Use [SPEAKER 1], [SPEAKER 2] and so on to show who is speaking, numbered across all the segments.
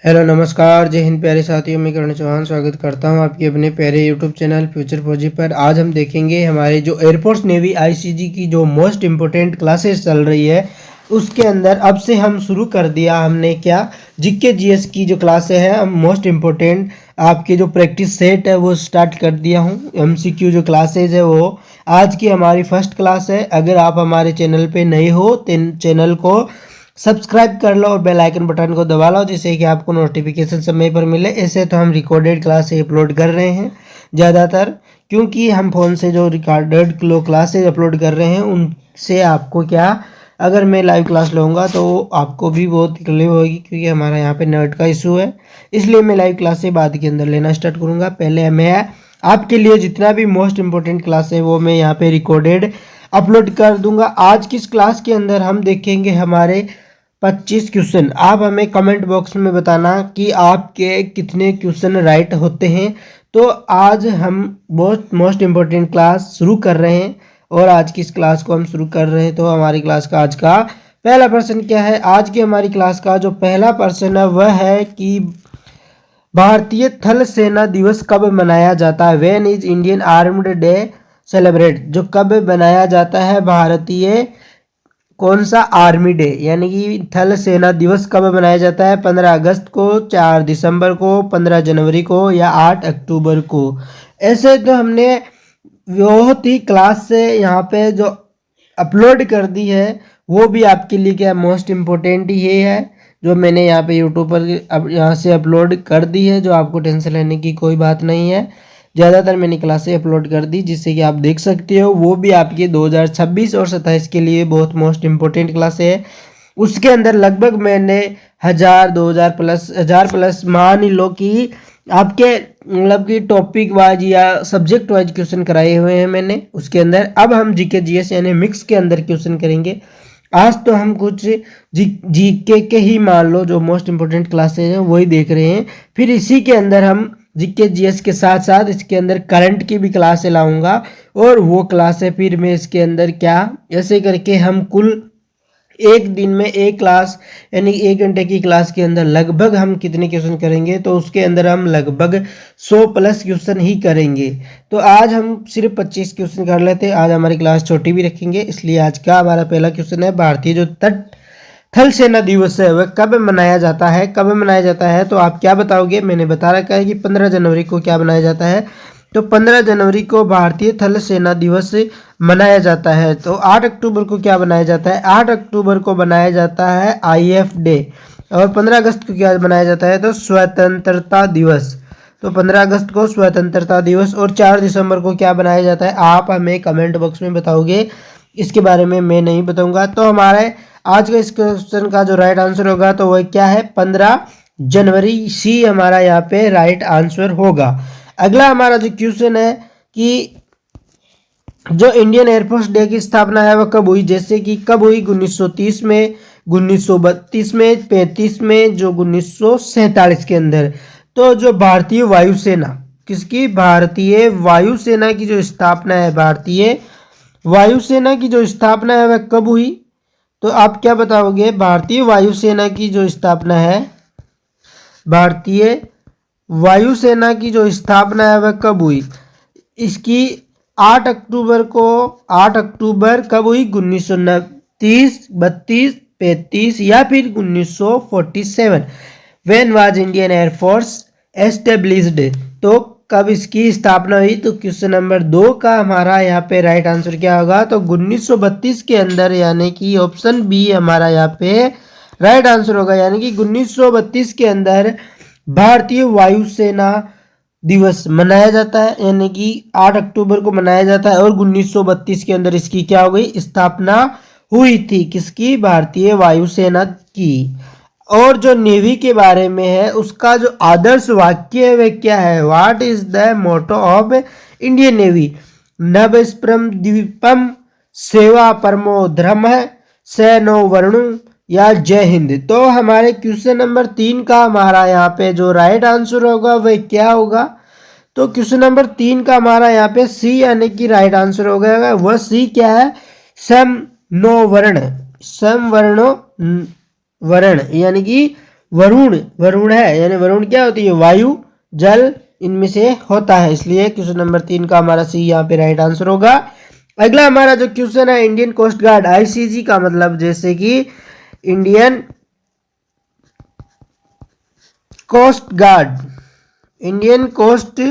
[SPEAKER 1] Hello नमस्कार, जय हिंद प्यारे साथियों। मैं करण चौहान स्वागत करता हूं आपके अपने प्यारे यूट्यूब चैनल फ्यूचर फौजी पर। आज हम देखेंगे हमारे जो एयरफोर्स नेवी आईसीजी की जो मोस्ट इम्पोर्टेंट क्लासेस चल रही है उसके अंदर अब से हम शुरू कर दिया हमने क्या जीके जीएस की जो क्लासें हैं हम मोस्ट इम्पोर्टेंट आपके जो प्रैक्टिस सेट है वो स्टार्ट कर दिया हूं। एमसीक्यू जो क्लासेज है वो आज की हमारी फर्स्ट क्लास है। अगर आप हमारे चैनल पे नए हो तो चैनल को सब्सक्राइब कर लो और बेल आइकन बटन को दबा लो जिससे कि आपको नोटिफिकेशन समय पर मिले। ऐसे तो हम रिकॉर्डेड क्लास अपलोड कर रहे हैं ज़्यादातर, क्योंकि हम फ़ोन से जो रिकॉर्डेड क्लासेज अपलोड कर रहे हैं उनसे आपको क्या, अगर मैं लाइव क्लास लूँगा तो आपको भी बहुत तकलीफ होगी, क्योंकि हमारा यहाँ पे नेट का इशू है। इसलिए मैं लाइव क्लास से बाद के अंदर लेना स्टार्ट करूँगा। पहले मैं आपके लिए जितना भी मोस्ट इम्पोर्टेंट क्लास है वो मैं यहाँ पे रिकॉर्डेड अपलोड कर दूंगा। आज की इस क्लास के अंदर हम देखेंगे हमारे 25 क्वेश्चन। आप हमें कमेंट बॉक्स में बताना कि आपके कितने क्वेश्चन राइट होते हैं। तो आज हम बहुत मोस्ट इम्पोर्टेंट क्लास शुरू कर रहे हैं और आज की इस क्लास को हम शुरू कर रहे हैं। तो हमारी क्लास का आज का पहला प्रश्न क्या है? आज की हमारी क्लास का जो पहला प्रश्न है वह है कि भारतीय थल सेना दिवस कब मनाया जाता है? When is Indian armed day celebrate? जो कब मनाया जाता है भारतीय कौन सा आर्मी डे यानी कि थल सेना दिवस कब मनाया जाता है? 15 अगस्त को, 4 दिसंबर को, 15 जनवरी को या 8 अक्टूबर को? ऐसे तो हमने बहुत ही क्लास से यहाँ पे जो अपलोड कर दी है वो भी आपके लिए क्या मोस्ट इम्पोर्टेंट ये है जो मैंने यहाँ पे यूट्यूब पर अब यहाँ से अपलोड कर दी है। जो आपको टेंशन लेने की कोई बात नहीं है, ज़्यादातर मैंने क्लासें अपलोड कर दी जिससे कि आप देख सकते हो। वो भी आपके 2026 और 27 के लिए बहुत मोस्ट इम्पोर्टेंट क्लासें है। उसके अंदर लगभग मैंने 1000 मान लो कि आपके मतलब कि टॉपिक वाइज या सब्जेक्ट वाइज क्वेश्चन कराए हुए हैं मैंने उसके अंदर। अब हम जीके जीएस यानी मिक्स के अंदर क्वेश्चन करेंगे। आज तो हम कुछ जीके के ही मान लो जो मोस्ट इम्पोर्टेंट क्लासेज हैं वही देख रहे हैं। फिर इसी के अंदर हम जीके जीएस के साथ साथ इसके अंदर करंट की भी क्लासें लाऊंगा और वो क्लासें फिर मैं इसके अंदर क्या ऐसे करके हम कुल एक दिन में एक क्लास यानी 1 घंटे की क्लास के अंदर लगभग हम कितने क्वेश्चन करेंगे? तो उसके अंदर हम लगभग 100 प्लस क्वेश्चन ही करेंगे। तो आज हम सिर्फ 25 क्वेश्चन कर लेते हैं। आज हमारी क्लास छोटी भी रखेंगे, इसलिए आज का हमारा पहला क्वेश्चन है भारतीय जो थल सेना दिवस है वह कब मनाया जाता है? कब मनाया जाता है तो आप क्या बताओगे? मैंने बता रखा है कि 15 जनवरी को क्या मनाया जाता है। तो 15 जनवरी को भारतीय थल सेना दिवस मनाया जाता है। तो 8 अक्टूबर को क्या बनाया जाता है? 8 अक्टूबर को बनाया जाता है आईएफ डे। और 15 अगस्त को क्या बनाया जाता है? तो स्वतंत्रता दिवस। तो 15 अगस्त को स्वतंत्रता दिवस। और 4 दिसंबर को क्या बनाया जाता है? आप हमें कमेंट बॉक्स में बताओगे, इसके बारे में मैं नहीं बताऊंगा। तो हमारे आज का इस क्वेश्चन का जो राइट आंसर होगा तो वह क्या है? 15 जनवरी सी हमारा यहाँ पे राइट आंसर होगा। अगला हमारा जो क्वेश्चन है कि जो इंडियन एयरफोर्स डे की स्थापना है वह कब हुई? जैसे कि कब हुई? 1930 में, 1932 में, 35 में, जो 1947 के अंदर। तो जो भारतीय वायुसेना किसकी? भारतीय वायुसेना की जो स्थापना है, भारतीय वायुसेना की जो स्थापना है वह कब हुई? तो आप क्या बताओगे? भारतीय वायुसेना की जो स्थापना है, भारतीय वायुसेना की जो स्थापना है वह कब हुई? इसकी 8 अक्टूबर को, 8 अक्टूबर कब हुई? 1929, 32, 35 या फिर 1947। When was Indian air force established? तो कब इसकी स्थापना हुई? तो क्वेश्चन नंबर 2 का हमारा यहाँ पे राइट आंसर क्या होगा? तो 1932 के अंदर, यानी कि ऑप्शन बी हमारा यहाँ पे राइट आंसर होगा। यानी कि 1932 के अंदर भारतीय वायुसेना दिवस मनाया जाता है, यानी कि 8 अक्टूबर को मनाया जाता है। और 1932 के अंदर इसकी क्या हो गई? स्थापना हुई थी। किसकी? भारतीय वायुसेना की। और जो नेवी के बारे में है उसका जो आदर्श वाक्य है वह क्या है? What is the motto of Indian navy? नभस्पृम द्वीपम सेवा परमो धर्मः स नो वर्णु या जय हिंद? तो हमारे क्वेश्चन नंबर 3 का हमारा यहाँ पे जो राइट आंसर होगा वह क्या होगा? तो क्वेश्चन नंबर 3 का हमारा यहाँ पे सी यानी कि राइट आंसर हो गया। वह सी क्या है? सम नो वर्ण, सम वर्णो वर्ण, यानी कि वरुण, वरुण है, यानी वरुण क्या होती है, वायु, जल, इनमें से होता है, इसलिए क्वेश्चन नंबर 3 का हमारा सी यहाँ पे राइट आंसर होगा। अगला हमारा जो क्वेश्चन है, इंडियन कोस्ट गार्ड, आईसीजी का मतलब जैसे कि Indian Coast Guard, Indian Coast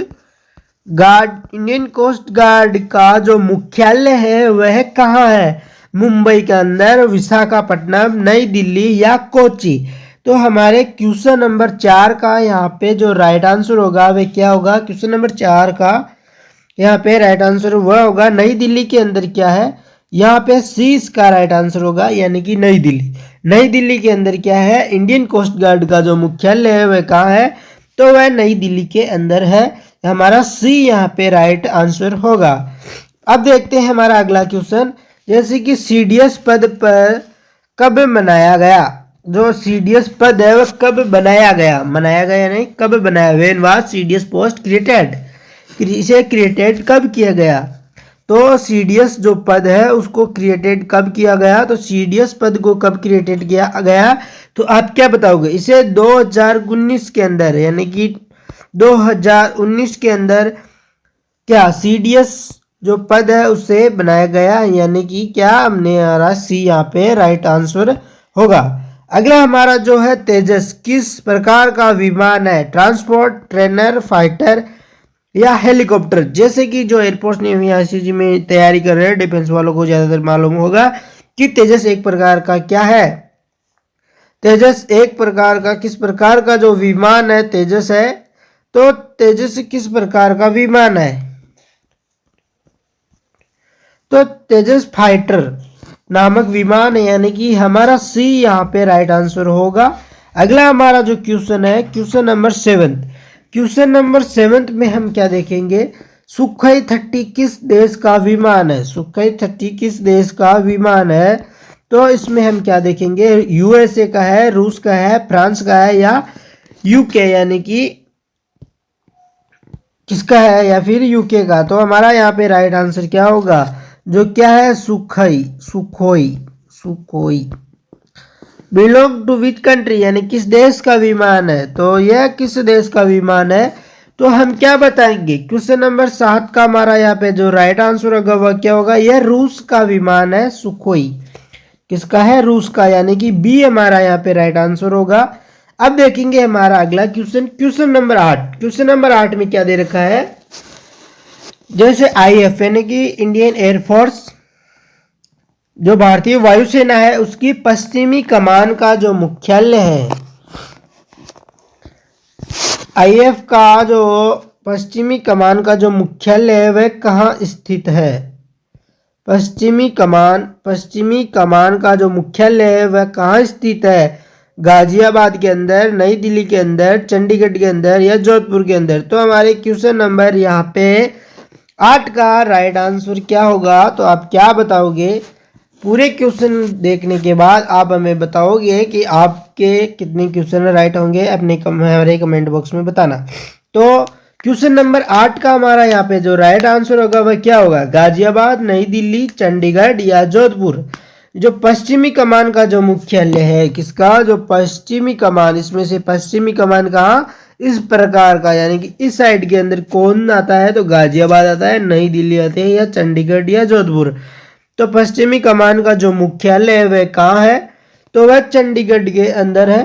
[SPEAKER 1] Guard, Indian Coast Guard का जो मुख्यालय है वह कहाँ है, मुंबई के अंदर, विशाखापट्टनम, नई दिल्ली या कोची। तो हमारे क्वेश्चन नंबर 4 का यहाँ पे जो राइट आंसर होगा वह क्या होगा, क्वेश्चन नंबर 4 का यहाँ पे राइट आंसर वह होगा नई दिल्ली के अंदर क्या है, यहाँ पे सी इसका राइट आंसर होगा, यानी कि नई दिल्ली। नई दिल्ली के अंदर क्या है, इंडियन कोस्ट गार्ड का जो मुख्यालय है वह कहाँ है, तो वह नई दिल्ली के अंदर है, हमारा सी यहाँ पे राइट आंसर होगा। अब देखते हैं हमारा अगला क्वेश्चन, जैसे कि सीडीएस पद पर कब बनाया गया, जो सीडीएस पद है वह कब बनाया गया, बनाया गया नहीं, कब बनाया, when was CDS post created, इसे क्रिएटेड कब किया गया। तो सीडीएस जो पद है उसको क्रिएटेड कब किया गया, तो सीडीएस पद को कब क्रिएटेड किया गया, तो आप क्या बताओगे, इसे 2019 के अंदर, यानी कि 2019 के अंदर क्या सीडीएस जो पद है उसे बनाया गया, यानी कि क्या हमने हमारा सी यहाँ पे राइट आंसर होगा। अगला हमारा जो है तेजस किस प्रकार का विमान है, ट्रांसपोर्ट, ट्रेनर, फाइटर या हेलीकॉप्टर। जैसे कि जो एयरफोर्स नेवी आईसीजी में तैयारी कर रहे हैं, डिफेंस वालों को ज्यादातर मालूम होगा कि तेजस एक प्रकार का क्या है, तेजस एक प्रकार का, किस प्रकार का जो विमान है तेजस है, तो तेजस किस प्रकार का विमान है, तो तेजस फाइटर नामक विमान है, यानी कि हमारा सी यहाँ पे राइट आंसर होगा। अगला हमारा जो क्वेश्चन है, क्वेश्चन नंबर 7, क्वेश्चन नंबर 7 में हम क्या देखेंगे, सुखोई 30 किस देश का विमान है, सुखोई 30 किस देश का विमान है, तो इसमें हम क्या देखेंगे, यूएसए का है, रूस का है, फ्रांस का है या यूके, यानी कि किसका है, या फिर यूके का। तो हमारा यहाँ पे राइट आंसर क्या होगा, जो क्या है, Sukhoi, Sukhoi, Sukhoi belong to which country, यानी किस देश का विमान है, तो यह किस देश का विमान है, तो हम क्या बताएंगे, क्वेश्चन नंबर 7 का हमारा यहाँ पे जो राइट आंसर होगा वह क्या होगा, यह रूस का विमान है, सुखोई किसका है, रूस का, यानी कि बी हमारा यहाँ पे राइट आंसर होगा। अब देखेंगे हमारा अगला question, question number 8, question number 8 में क्या दे रखा है, जैसे आईएफ यानी कि इंडियन एयरफोर्स, जो भारतीय वायुसेना है उसकी पश्चिमी कमान का जो मुख्यालय है, आईएफ का जो पश्चिमी कमान का जो मुख्यालय है वह कहाँ स्थित है, पश्चिमी कमान का जो मुख्यालय है वह कहाँ स्थित है, गाजियाबाद के अंदर, नई दिल्ली के अंदर, चंडीगढ़ के अंदर या जोधपुर के अंदर। तो हमारे क्वेश्चन नंबर यहाँ पे 8 का राइट आंसर क्या होगा, तो आप क्या बताओगे, पूरे क्वेश्चन देखने के बाद आप हमें बताओगे कि आपके कितने क्वेश्चन राइट होंगे, अपने हमारे कमेंट बॉक्स में बताना। तो क्वेश्चन नंबर 8 का हमारा यहाँ पे जो राइट आंसर होगा वह क्या होगा, गाजियाबाद, नई दिल्ली, चंडीगढ़ या जोधपुर। जो पश्चिमी कमान का जो मुख्यालय है किसका, जो पश्चिमी कमान, इसमें से पश्चिमी कमान कहाँ, इस प्रकार का, यानी कि इस साइड के अंदर कौन आता है, तो गाजियाबाद आता है, नई दिल्ली आते हैं या चंडीगढ़ या जोधपुर। तो पश्चिमी कमान का जो मुख्यालय है वह कहाँ है, तो वह चंडीगढ़ के अंदर है,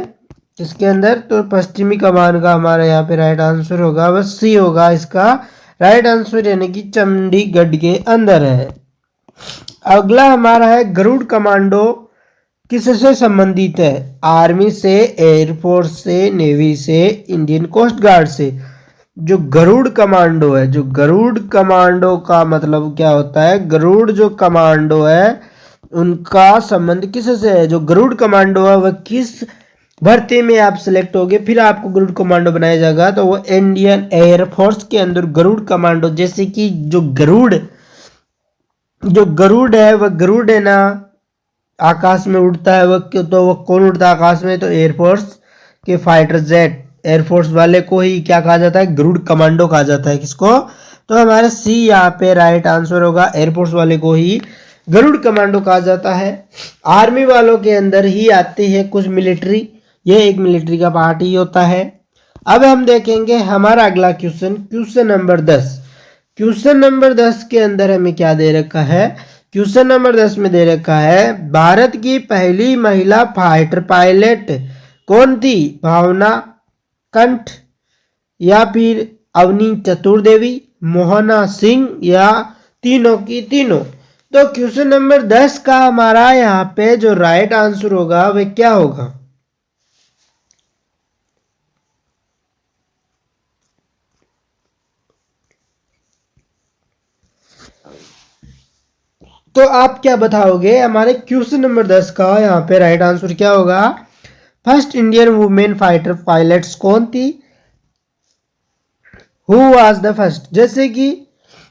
[SPEAKER 1] किसके अंदर, तो पश्चिमी कमान का हमारा यहाँ पे राइट आंसर होगा वह सी होगा इसका राइट आंसर, यानी कि चंडीगढ़ के अंदर है। अगला हमारा है गरुड़ कमांडो किससे संबंधित है, आर्मी से, एयरफोर्स से, नेवी से, इंडियन कोस्ट गार्ड से। जो गरुड़ कमांडो है, जो गरुड़ कमांडो का मतलब क्या होता है, गरुड़ जो कमांडो है उनका संबंध किससे है, जो गरुड़ कमांडो है वह किस भर्ती में आप सिलेक्ट होगे फिर आपको गरुड़ कमांडो बनाया जाएगा, तो वो इंडियन एयरफोर्स के अंदर गरुड़ कमांडो। जैसे कि जो गरुड़ है वह गरुड़ है ना, आकाश में उड़ता है वह, तो वह कौन उड़ता है आकाश में, तो एयरफोर्स के फाइटर जेट, एयरफोर्स वाले को ही क्या कहा जाता है, गरुड़ कमांडो कहा जाता है, किसको, तो हमारे सी यहाँ पे राइट आंसर होगा, एयरफोर्स वाले को ही गरुड़ कमांडो कहा जाता है। आर्मी वालों के अंदर ही आते हैं कुछ मिलिट्री, ये एक मिलिट्री का पार्ट ही होता है। अब हम देखेंगे हमारा अगला question, question number 10। Question number 10 के अंदर हमें क्या दे रखा है? क्वेश्चन नंबर 10 में दे रखा है भारत की पहली महिला फाइटर पायलट कौन थी? भावना कंठ, या फिर अवनी चतुर्देवी, मोहना सिंह, या तीनों की तीनों। तो क्वेश्चन नंबर 10 का हमारा यहाँ पे जो राइट आंसर होगा वह क्या होगा? तो आप क्या बताओगे? हमारे क्वेश्चन नंबर 10 का यहाँ पे राइट आंसर क्या होगा? First Indian women fighter pilots कौन थी? हु वाज द फर्स्ट, जैसे कि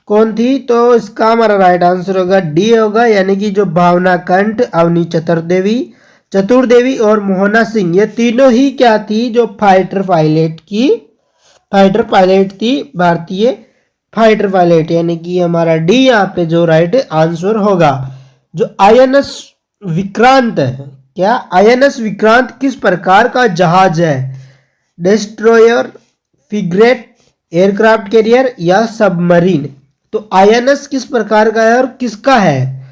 [SPEAKER 1] कौन थी, तो इसका हमारा राइट आंसर होगा डी होगा, यानी कि जो भावना कंठ, अवनी चतुर्देवी और मोहना सिंह, ये तीनों ही क्या थी? जो फाइटर पायलट थी, भारतीय फाइटर पायलट, यानी कि हमारा डी यहाँ पे जो राइट आंसर होगा। जो आईएनएस विक्रांत है, क्या आईएनएस विक्रांत किस प्रकार का जहाज है? डिस्ट्रॉयर, फ्रिगेट, एयरक्राफ्ट कैरियर या सबमरीन? तो आईएनएस किस प्रकार का है और किसका है?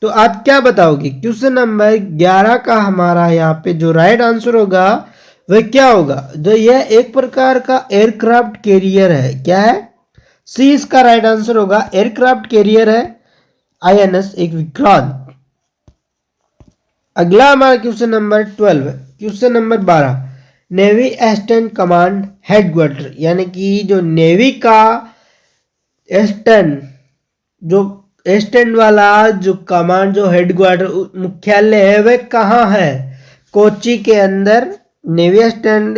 [SPEAKER 1] तो आप क्या बताओगे? क्वेश्चन नंबर 11 का हमारा यहाँ पे जो राइट आंसर होगा वह क्या होगा? जो यह एक प्रकार का एयरक्राफ्ट कैरियर है, क्या है? सी इसका राइट आंसर होगा, एयरक्राफ्ट कैरियर है आईएनएस एक विक्रांत। अगला हमारा question number 12, question number 12, navy eastern command headquarter, यानी कि जो नेवी का ईस्टर्न वाला जो कमांड, जो हेडक्वार्टर मुख्यालय है वह कहाँ है? कोच्चि के अंदर नेवी ईस्टर्न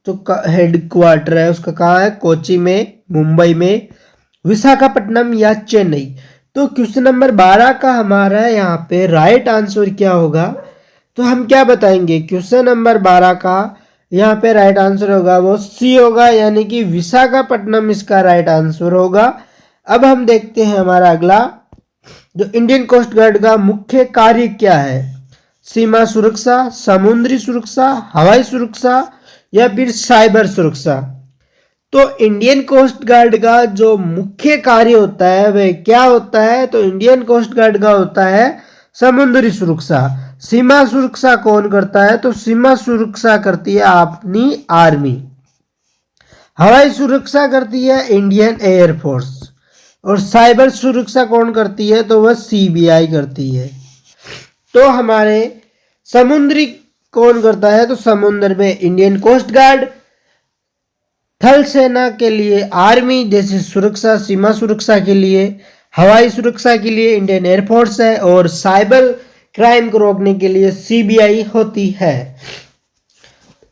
[SPEAKER 1] जो हेडक्वार्टर है उसका कहाँ है? कोच्चि में, मुंबई में, विशाखापट्टनम या चेन्नई? तो क्वेश्चन नंबर 12 का हमारा यहाँ पे राइट आंसर क्या होगा? तो हम क्या बताएंगे? क्वेश्चन नंबर 12 का यहाँ पे राइट आंसर होगा वो सी होगा, यानी कि विशाखापट्टनम इसका राइट आंसर होगा। अब हम देखते हैं हमारा अगला, जो इंडियन कोस्ट गार्ड का मुख्य कार्य क्या है? सीमा सुरक्षा, समुद्री सुरक्षा, हवाई सुरक्षा या फिर साइबर सुरक्षा? तो इंडियन कोस्ट गार्ड का जो मुख्य कार्य होता है वह क्या होता है? तो इंडियन कोस्ट गार्ड का होता है समुद्री सुरक्षा। सीमा सुरक्षा कौन करता है? तो सीमा सुरक्षा करती है अपनी आर्मी। हवाई सुरक्षा करती है इंडियन एयरफोर्स, और साइबर सुरक्षा कौन करती है? तो वह सीबीआई करती है। तो हमारे समुद्री कौन करता है? तो समुद्र में इंडियन कोस्ट गार्ड, थल सेना के लिए आर्मी जैसे सुरक्षा, सीमा सुरक्षा के लिए, हवाई सुरक्षा के लिए इंडियन एयरफोर्स है, और साइबर क्राइम को रोकने के लिए सीबीआई होती है।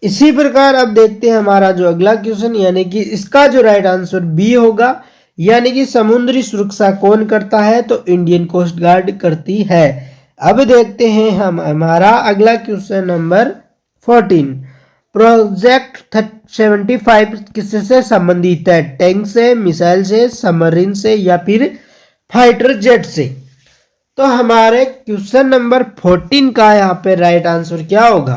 [SPEAKER 1] इसी प्रकार अब देखते हैं हमारा जो अगला क्वेश्चन, यानी कि इसका जो राइट आंसर बी होगा, यानी कि समुद्री सुरक्षा कौन करता है? तो इंडियन कोस्ट गार्ड करती है। अब देखते हैं हम हमारा अगला क्वेश्चन नंबर 14, प्रोजेक्ट 75 किससे संबंधित है? टैंक से, मिसाइल से, सबमरीन से या फिर फाइटर जेट से? तो हमारे क्वेश्चन नंबर 14 का यहाँ पे राइट आंसर क्या होगा?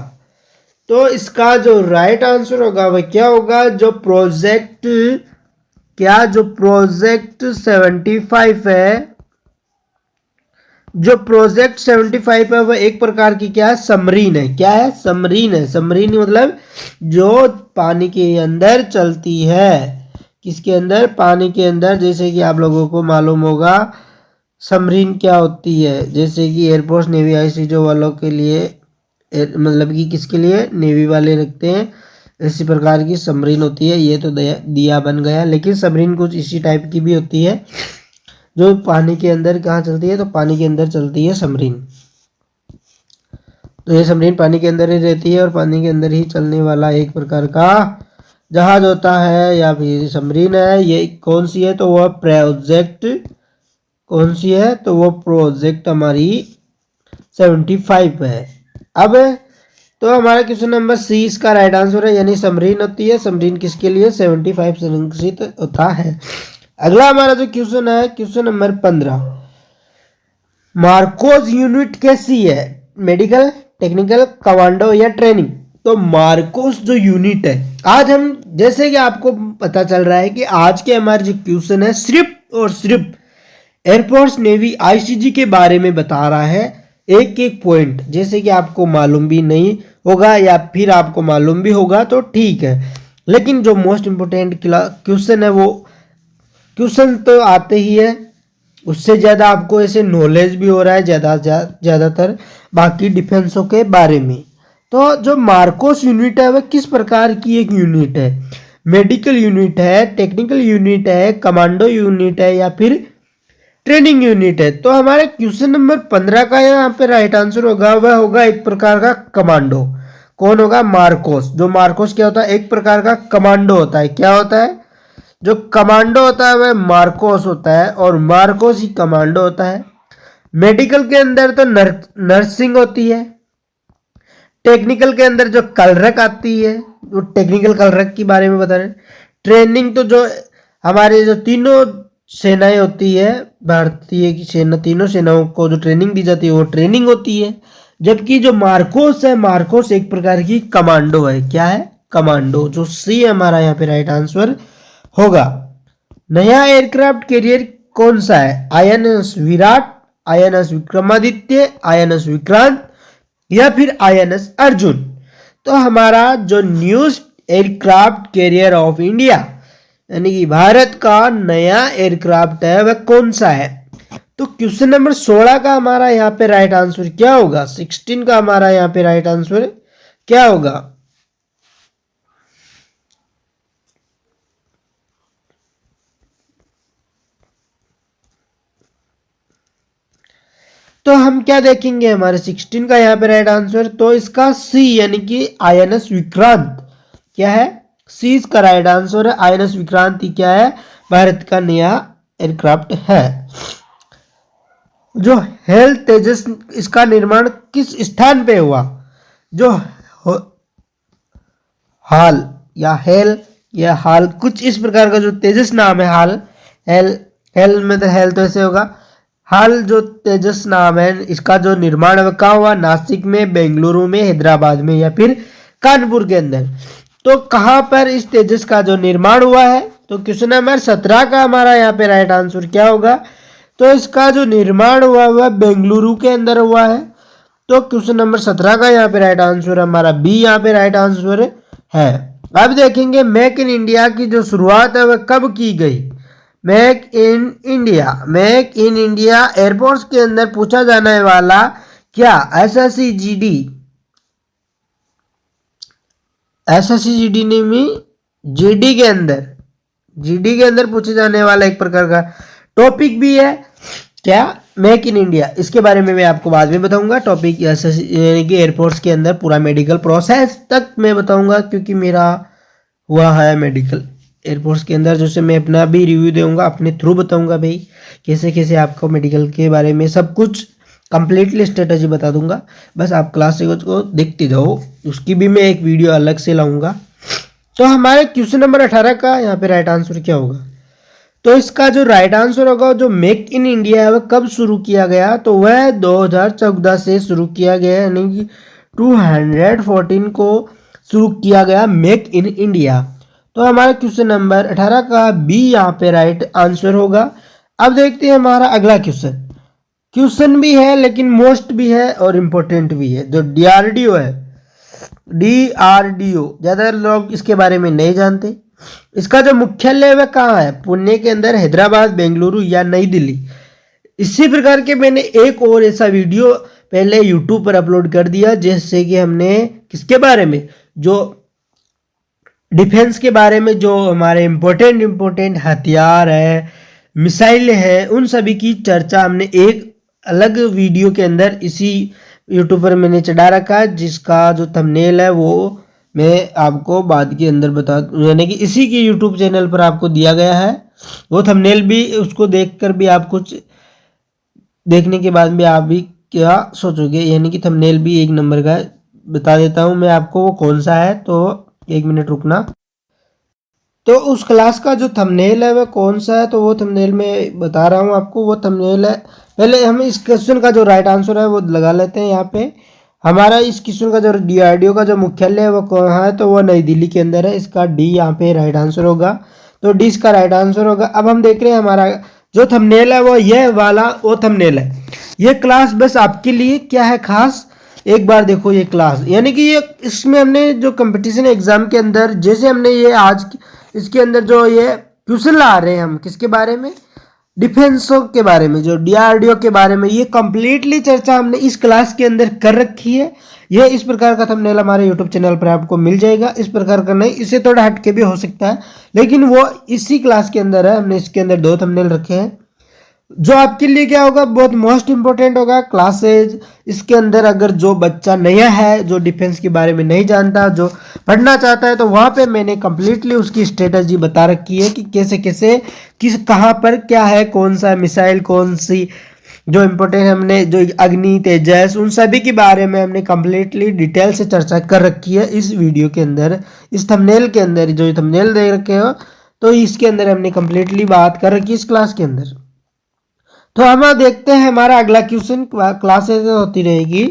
[SPEAKER 1] तो इसका जो राइट आंसर होगा वह क्या होगा? जो प्रोजेक्ट 75 है, जो प्रोजेक्ट 75 है वह एक प्रकार की क्या है? सबमरीन है। क्या है? सबमरीन है। सबमरीन मतलब जो पानी के अंदर चलती है। किसके अंदर? पानी के अंदर। जैसे कि आप लोगों को मालूम होगा सबमरीन क्या होती है, जैसे कि एयरफोर्स, नेवी, आईसीजो वालों के लिए, मतलब कि किसके लिए? नेवी वाले रखते हैं। इसी प्रकार की सबमरीन होती है। ये तो दिया बन गया, लेकिन सबमरीन कुछ इसी टाइप की भी होती है जो पानी के अंदर कहाँ चलती है? तो पानी के अंदर चलती है सबमरीन। तो ये सबमरीन पानी के अंदर ही रहती है और पानी के अंदर ही चलने वाला एक प्रकार का जहाज होता है या फिर सबमरीन है। ये कौन सी है? तो वह प्रोजेक्ट कौन सी है? तो वो प्रोजेक्ट हमारी 75 है। अब तो हमारा क्वेश्चन नंबर सी इसका राइट आंसर है, यानी सबमरीन होती है। सबमरीन किसके लिए? 75 संरक्षित होता है। अगला हमारा जो क्वेश्चन है, क्वेश्चन नंबर 15, मार्कोस यूनिट कैसी है? मेडिकल, टेक्निकल, कमांडो या ट्रेनिंग? तो मार्कोस जो यूनिट है, आज हम जैसे कि आपको पता चल रहा है कि आज के हमारे जो क्वेश्चन है सिर्फ और सिर्फ एयरफोर्स नेवी आईसीजी के बारे में बता रहा है, एक एक पॉइंट। जैसे कि आपको मालूम भी नहीं होगा या फिर आपको मालूम भी होगा तो ठीक है, लेकिन जो मोस्ट इंपोर्टेंट क्वेश्चन है वो क्वेश्चन तो आते ही है, उससे ज़्यादा आपको ऐसे नॉलेज भी हो रहा है ज़्यादातर बाकी डिफेंसों के बारे में। तो जो मार्कोस यूनिट है वह किस प्रकार की एक यूनिट है? मेडिकल यूनिट है, टेक्निकल यूनिट है, कमांडो यूनिट है या फिर ट्रेनिंग यूनिट है? तो हमारे क्वेश्चन नंबर 15 का यहाँ पे राइट आंसर होगा, वह होगा एक प्रकार का कमांडो। कौन होगा? मार्कोस। जो मार्कोस क्या होता है? एक प्रकार का कमांडो होता है। क्या होता है? जो कमांडो होता है वह मार्कोस होता है और मार्कोस ही कमांडो होता है। मेडिकल के अंदर तो नर्सिंग होती है। टेक्निकल के अंदर जो कलरक आती है, वो टेक्निकल कलरक के बारे में बता रहे हैं। ट्रेनिंग तो जो हमारे जो तीनों सेनाएं होती है, भारतीय की सेना, तीनों सेनाओं को जो ट्रेनिंग दी जाती है वो ट्रेनिंग होती है। जबकि जो मार्कोस है, मार्कोस एक प्रकार की कमांडो है। क्या है? कमांडो। जो सी हमारा यहाँ पे राइट आंसर होगा। नया एयरक्राफ्ट कैरियर कौन सा है? INS Virat, INS Vikramaditya, INS Vikrant या फिर आईएनएस अर्जुन? तो हमारा जो new aircraft carrier of India यानी कि भारत का नया एयरक्राफ्ट है वह कौन सा है? तो क्वेश्चन नंबर 16 का हमारा यहाँ पे राइट आंसर क्या होगा? 16 का हमारा यहाँ पे राइट आंसर क्या होगा? तो हम क्या देखेंगे? हमारे 16 का यहाँ पे राइट आंसर, तो इसका सी यानी कि आईएनएस विक्रांत क्या है? सी इसका राइट आंसर है। आईएनएस विक्रांत ही क्या है? भारत का नया एयरक्राफ्ट है। जो हेल तेजस, इसका निर्माण किस स्थान पे हुआ? जो हाल या हेल या हाल, कुछ इस प्रकार का जो तेजस नाम है, हाल हेल, हेल में तो हेल तो ऐसे होगा। हाल जो तेजस नाम है इसका जो निर्माण है कहाँ हुआ? नासिक में, बेंगलुरु में, हैदराबाद में या फिर कानपुर के अंदर। तो कहाँ पर इस तेजस का जो निर्माण हुआ है? तो क्वेश्चन नंबर 17 का हमारा यहाँ पे राइट आंसर क्या होगा? तो इसका जो निर्माण हुआ वह बेंगलुरु के अंदर हुआ है। तो क्वेश्चन नंबर 17 का यहाँ पे राइट आंसर हमारा बी यहाँ पे राइट आंसर है। अब देखेंगे मेक इन इंडिया की जो शुरुआत है वह कब की गई? Make in India, make in India airports के अंदर पूछा जाने वाला क्या एसएससीजीडी, एसएससीजीडी ने में जीडी के अंदर, जीडी के अंदर पूछे जाने वाला एक प्रकार का टॉपिक भी है। क्या? Make in India. इसके बारे में मैं आपको बाद में बताऊंगा। टॉपिक यानी कि एयरपोर्ट्स के अंदर पूरा मेडिकल प्रोसेस तक मैं बताऊंगा, क्योंकि मेरा हुआ है मेडिकल एयरपोर्ट्स के अंदर, जैसे मैं अपना भी रिव्यू दूंगा, अपने थ्रू बताऊंगा भाई कैसे कैसे आपको मेडिकल के बारे में सब कुछ कंप्लीटली स्ट्रेटजी बता दूंगा। बस आप क्लास को देखते जाओ, उसकी भी मैं एक वीडियो अलग से लाऊंगा। तो हमारे क्वेश्चन नंबर 18 का यहाँ पे राइट आंसर क्या होगा? तो इसका जो राइट आंसर होगा, जो मेक इन इंडिया है वह कब शुरू किया गया? तो वह 2014 से शुरू किया गया, यानी कि 214 को शुरू किया गया मेक इन इंडिया। तो हमारा क्वेश्चन नंबर 18 का बी यहाँ पे राइट आंसर होगा। अब देखते हैं हमारा अगला क्वेश्चन। क्वेश्चन भी है लेकिन मोस्ट भी है और इम्पोर्टेंट भी है। जो डीआरडीओ है, डीआरडीओ, ज़्यादा लोग इसके बारे में नहीं जानते। इसका जो मुख्यालय है कहाँ है? पुणे के अंदर, हैदराबाद, बेंगलुरु या नई दिल्ली? इसी प्रकार के मैंने एक और ऐसा वीडियो पहले यूट्यूब पर अपलोड कर दिया, जैसे कि हमने किसके बारे में, जो डिफेंस के बारे में, जो हमारे इम्पोर्टेंट हथियार है, मिसाइल है, उन सभी की चर्चा हमने एक अलग वीडियो के अंदर इसी यूट्यूब पर मैंने चढ़ा रखा है, जिसका जो थंबनेल है वो मैं आपको बाद के अंदर बता, यानी कि इसी के यूट्यूब चैनल पर आपको दिया गया है। वो थंबनेल भी, उसको देखकर भी आप कुछ देखने के बाद भी आप भी क्या सोचोगे, यानी कि थंबनेल भी एक नंबर का बता देता हूँ मैं आपको वो कौन सा है। तो एक मिनट रुकना। तो उस क्लास का जो थंबनेल है वह कौन सा है, तो वो थंबनेल मैं बता रहा हूँ आपको। वो थंबनेल है, पहले हम इस क्वेश्चन का जो राइट आंसर है वो लगा लेते हैं यहाँ पे। हमारा इस क्वेश्चन का जो डीआरडीओ का जो मुख्यालय है वो कहाँ है, तो वो नई दिल्ली के अंदर है। इसका डी यहाँ पे राइट आंसर होगा, तो डी इसका राइट आंसर होगा। अब हम देख रहे हैं हमारा जो थंबनेल है वो ये वाला वो थंबनेल है। ये क्लास बस आपके लिए क्या है खास, एक बार देखो ये क्लास, यानी कि ये इसमें हमने जो कंपटीशन एग्जाम के अंदर जैसे हमने ये आज इसके अंदर जो ये क्वेश्चन ला रहे हैं हम किसके बारे में, डिफेंसों के बारे में, जो डीआरडीओ के बारे में, ये कंप्लीटली चर्चा हमने इस क्लास के अंदर कर रखी है। ये इस प्रकार का थंबनेल हमारे यूट्यूब चैनल पर आपको मिल जाएगा। इस प्रकार का नहीं, इससे थोड़ा हटके भी हो सकता है, लेकिन वो इसी क्लास के अंदर है। हमने इसके अंदर 2 थंबनेल रखे हैं जो आपके लिए क्या होगा, बहुत मोस्ट इंपॉर्टेंट होगा क्लासेज। इसके अंदर अगर जो बच्चा नया है, जो डिफेंस के बारे में नहीं जानता, जो पढ़ना चाहता है, तो वहाँ पे मैंने कंप्लीटली उसकी स्ट्रेटजी बता रखी है कि कैसे कैसे किस कहाँ पर क्या है, कौन सा मिसाइल, कौन सी जो इम्पोर्टेंट हमने जो अग्नि तेजस, उन सभी के बारे में हमने कंप्लीटली डिटेल से चर्चा कर रखी है इस वीडियो के अंदर। इस थंबनेल के अंदर जो थंबनेल देख रखे हो, तो इसके अंदर हमने कंप्लीटली बात कर रखी है इस क्लास के अंदर। तो हम देखते हैं हमारा अगला क्वेश्चन। क्लासेस होती रहेगी,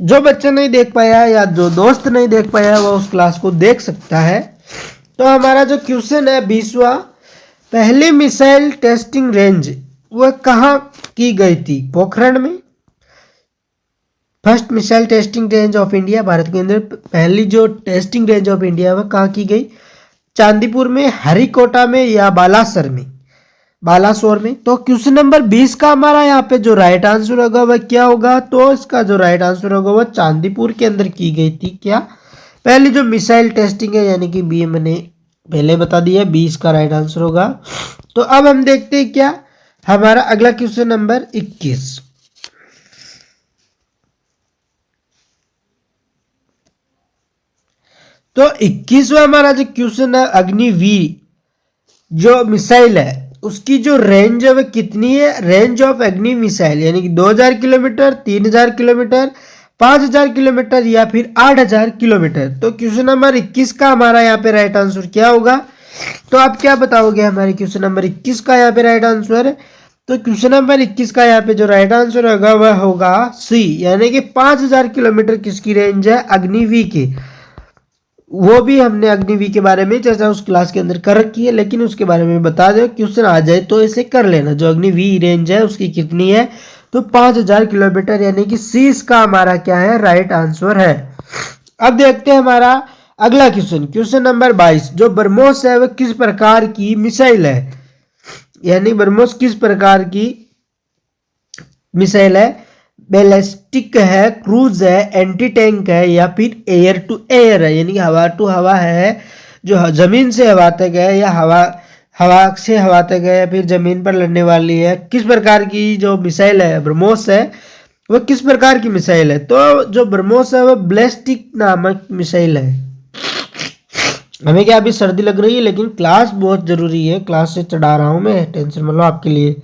[SPEAKER 1] जो बच्चा नहीं देख पाया या जो दोस्त नहीं देख पाया वो उस क्लास को देख सकता है। तो हमारा जो क्वेश्चन है 20वां, पहली मिसाइल टेस्टिंग रेंज वह कहाँ की गई थी, पोखरण में। First missile testing range of India, Bharat के अंदर पहली जो टेस्टिंग रेंज ऑफ इंडिया वह कहाँ की गई, चांदीपुर में, हरिकोटा में या बालासर में, बालासोर में। तो क्वेश्चन नंबर 20 का हमारा यहाँ पे जो राइट आंसर होगा वह क्या होगा, तो इसका जो राइट आंसर होगा वह चांदीपुर के अंदर की गई थी। क्या पहली जो मिसाइल टेस्टिंग है, यानी कि बी मैंने पहले बता दिया, 20 का राइट आंसर होगा। तो अब हम देखते हैं क्या हमारा अगला क्वेश्चन नंबर 21। तो 21वां हमारा जो क्वेश्चन है, अग्निवीर जो मिसाइल है उसकी जो रेंज है वह कितनी है, रेंज ऑफ अग्नि मिसाइल, यानी कि 2000 किलोमीटर, 3000 किलोमीटर, 5000 किलोमीटर या फिर 8000 किलोमीटर। तो क्वेश्चन नंबर 21 का हमारा यहाँ पे राइट आंसर क्या होगा, तो आप क्या बताओगे हमारे क्वेश्चन नंबर 21 का यहाँ पे राइट आंसर। तो क्वेश्चन नंबर 21 का यहाँ पे जो राइट आंसर होगा वह होगा सी, यानी कि 5000 किलोमीटर किसकी रेंज है, अग्निवीर की। वो भी हमने अग्निवीर के बारे में चर्चा उस क्लास के अंदर कर रखी है, लेकिन उसके बारे में बता दो, क्वेश्चन आ जाए तो इसे कर लेना। जो अग्निवीर रेंज है उसकी कितनी है, तो 5000 किलोमीटर, यानी कि सी इसका हमारा क्या है, राइट आंसर है। अब देखते हैं हमारा अगला क्वेश्चन, क्वेश्चन नंबर 22, जो ब्रह्मोस है वह किस प्रकार की मिसाइल है, यानी ब्रह्मोस किस प्रकार की मिसाइल है, बैलिस्टिक है, क्रूज है, एंटी टैंक है या फिर एयर टू एयर है, यानी हवा टू हवा है, जो जमीन से हवा तक है, या हवा से हवा तक है, या फिर जमीन पर लड़ने वाली है। किस प्रकार की जो मिसाइल है ब्रह्मोस है वह किस प्रकार की मिसाइल है, तो जो ब्रह्मोस है वह बैलिस्टिक नामक मिसाइल है। हमें क्या अभी सर्दी लग रही है, लेकिन क्लास बहुत जरूरी है, क्लास से चढ़ा रहा हूं मैं, टेंशन मत लो आपके लिए।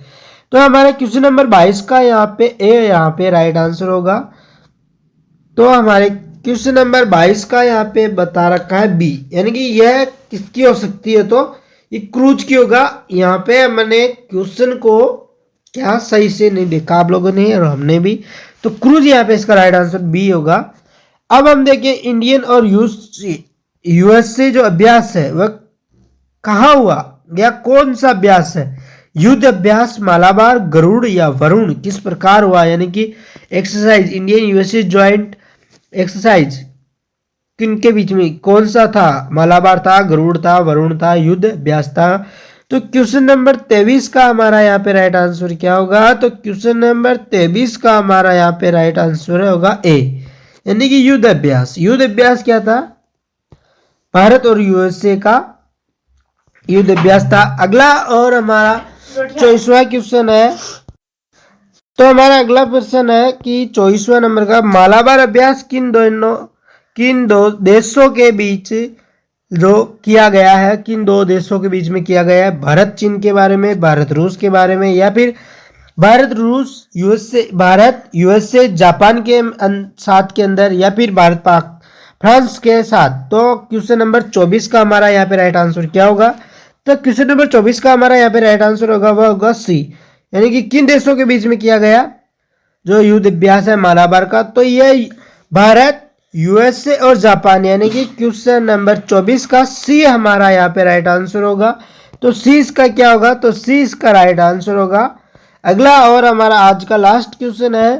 [SPEAKER 1] तो हमारे क्वेश्चन नंबर 22 का यहाँ पे ए यहाँ पे राइट आंसर होगा। तो हमारे क्वेश्चन नंबर 22 का यहाँ पे बता रखा है बी, यानी कि यह किसकी हो सकती है, तो ये क्रूज की होगा। यहाँ पे मैंने क्वेश्चन को क्या सही से नहीं देखा आप लोगों ने और हमने भी, तो क्रूज यहाँ पे इसका राइट आंसर बी होगा। अब हम देखें इंडियन और यूएस से जो अभ्यास है वह कहाँ हुआ, या कौन सा अभ्यास है, युद्ध अभ्यास, मालाबार, गरुड़ या वरुण, किस प्रकार हुआ, यानी कि exercise, Indian USA joint exercise किनके बीच में कौन सा था, मालाबार था, गरुड़ था, वरुण था, युद्ध अभ्यास था। तो क्वेश्चन नंबर 23 का हमारा यहाँ पे राइट आंसर क्या होगा, तो क्वेश्चन नंबर 23 का हमारा यहाँ पे राइट आंसर होगा ए, यानी कि युद्ध अभ्यास। युद्ध अभ्यास क्या था, भारत और यूएसए का युद्ध अभ्यास था। अगला और हमारा 24वां क्वेश्चन है, तो हमारा अगला प्रश्न है कि 24वां नंबर का, मालाबार अभ्यास किन दो देशों के बीच जो किया गया है, किन दो देशों के बीच में किया गया है, भारत चीन के बारे में, भारत रूस के बारे में, या फिर भारत रूस यूएसए, भारत यूएसए जापान के साथ के अंदर, या फिर भारत पाक फ्रांस के साथ। तो क्वेश्चन नंबर 24 का हमारा यहाँ पे राइट आंसर क्या होगा, तो क्वेश्चन नंबर 24 का हमारा यहाँ पे राइट आंसर होगा वह होगा सी, यानी कि किन देशों के बीच में किया गया जो युद्ध अभ्यास है मालाबार का, तो ये भारत, यूएसए और जापान, यानी कि क्वेश्चन नंबर 24 का सी हमारा यहाँ पे राइट आंसर होगा। तो सी इसका क्या होगा, तो सी इसका राइट आंसर होगा। अगला और हमारा आज का लास्ट क्वेश्चन है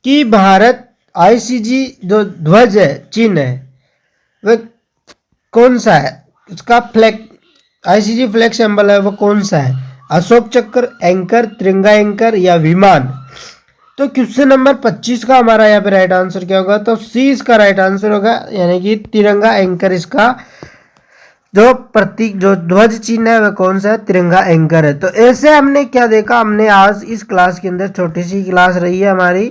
[SPEAKER 1] कि भारत आईसीजी जो ध्वज है चिन्ह है वह कौन सा है, उसका फ्लैग आईसीजी फ्लैग सिंबल है वो कौन सा है, अशोक चक्र, एंकर, तिरंगा एंकर या विमान। तो क्वेश्चन नंबर 25 का हमारा यहाँ पे राइट आंसर क्या होगा, तो सी इसका राइट आंसर होगा, यानी कि तिरंगा एंकर इसका जो प्रतीक जो ध्वज चिन्ह है वह कौन सा है, तिरंगा एंकर है। तो ऐसे हमने क्या देखा, हमने आज इस क्लास के अंदर छोटी सी क्लास रही है हमारी,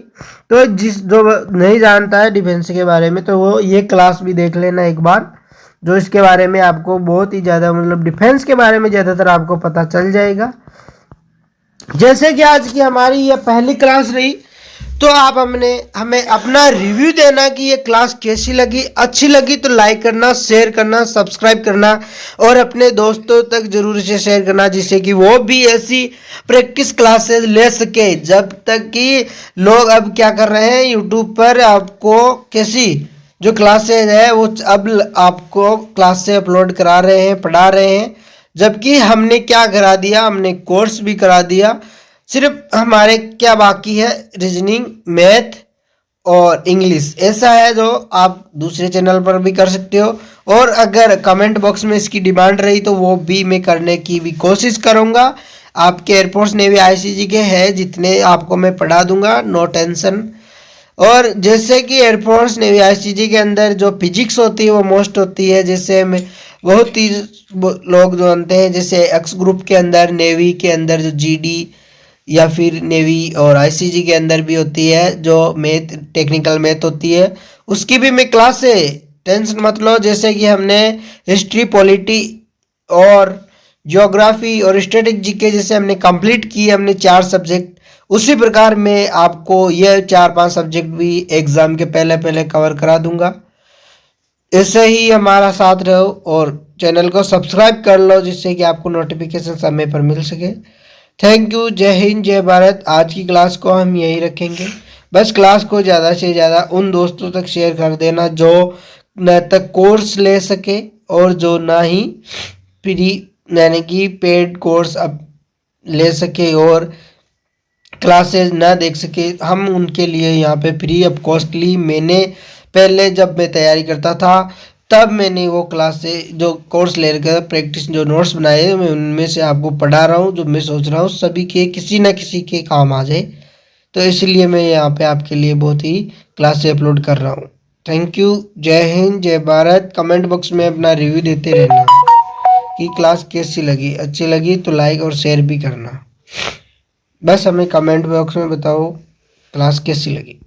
[SPEAKER 1] तो जिस जो नहीं जानता है डिफेंस के बारे में तो वो ये क्लास भी देख लेना एक बार, जो इसके बारे में आपको बहुत ही ज़्यादा मतलब डिफेंस के बारे में ज़्यादातर आपको पता चल जाएगा। जैसे कि आज की हमारी ये पहली क्लास रही, तो आप हमें अपना रिव्यू देना कि ये क्लास कैसी लगी। अच्छी लगी तो लाइक करना, शेयर करना, सब्सक्राइब करना और अपने दोस्तों तक जरूर से शेयर करना, जिससे कि वो भी ऐसी प्रैक्टिस क्लासेस ले सके। जब तक कि लोग अब क्या कर रहे हैं, यूट्यूब पर आपको कैसी जो क्लासेज है वो अब आपको क्लास से अपलोड करा रहे हैं, पढ़ा रहे हैं। जबकि हमने क्या करा दिया, हमने कोर्स भी करा दिया। सिर्फ हमारे क्या बाकी है, रीजनिंग, मैथ और इंग्लिश ऐसा है जो आप दूसरे चैनल पर भी कर सकते हो। और अगर कमेंट बॉक्स में इसकी डिमांड रही तो वो भी मैं करने की भी कोशिश करूँगा। आपके एयरफोर्स नेवी आईसीजी के हैं जितने आपको मैं पढ़ा दूंगा, नो टेंशन। और जैसे कि एयरफोर्स नेवी आईसीजी के अंदर जो फिजिक्स होती है वो मोस्ट होती है, जैसे में बहुत ही लोग जानते हैं, जैसे एक्स ग्रुप के अंदर, नेवी के अंदर जो जीडी या फिर नेवी और आईसीजी के अंदर भी होती है जो मैथ, टेक्निकल मैथ होती है, उसकी भी मैं क्लास है, टेंशन मत लो। जैसे कि हमने हिस्ट्री, पॉलिटी और ज्योग्राफी और स्टैटिक जीके जैसे हमने कंप्लीट की, हमने 4 सब्जेक्ट, उसी प्रकार मैं आपको ये 4-5 सब्जेक्ट भी एग्जाम के पहले पहले कवर करा दूंगा। ऐसे ही हमारा साथ रहो और चैनल को सब्सक्राइब कर लो, जिससे कि आपको नोटिफिकेशन समय पर मिल सके। थैंक यू, जय हिंद, जय भारत। आज की क्लास को हम यही रखेंगे। बस क्लास को ज़्यादा से ज़्यादा उन दोस्तों तक शेयर कर देना जो न तक कोर्स ले सके और जो ना ही फ्री यानी कि पेड कोर्स अब ले सके और क्लासेस ना देख सके। हम उनके लिए यहाँ पे फ्री ऑफ कॉस्टली, मैंने पहले जब मैं तैयारी करता था तब मैंने वो क्लास से जो कोर्स ले रखा प्रैक्टिस जो नोट्स बनाए मैं उनमें से आपको पढ़ा रहा हूँ, जो मैं सोच रहा हूँ सभी के किसी ना किसी के काम आ जाए। तो इसलिए मैं यहाँ पे आपके लिए बहुत ही क्लासेस अपलोड कर रहा हूँ। थैंक यू, जय हिंद, जय भारत। कमेंट बॉक्स में अपना रिव्यू देते रहना कि क्लास कैसी लगी। अच्छी लगी तो लाइक और शेयर भी करना। बस हमें कमेंट बॉक्स में बताओ क्लास कैसी लगी।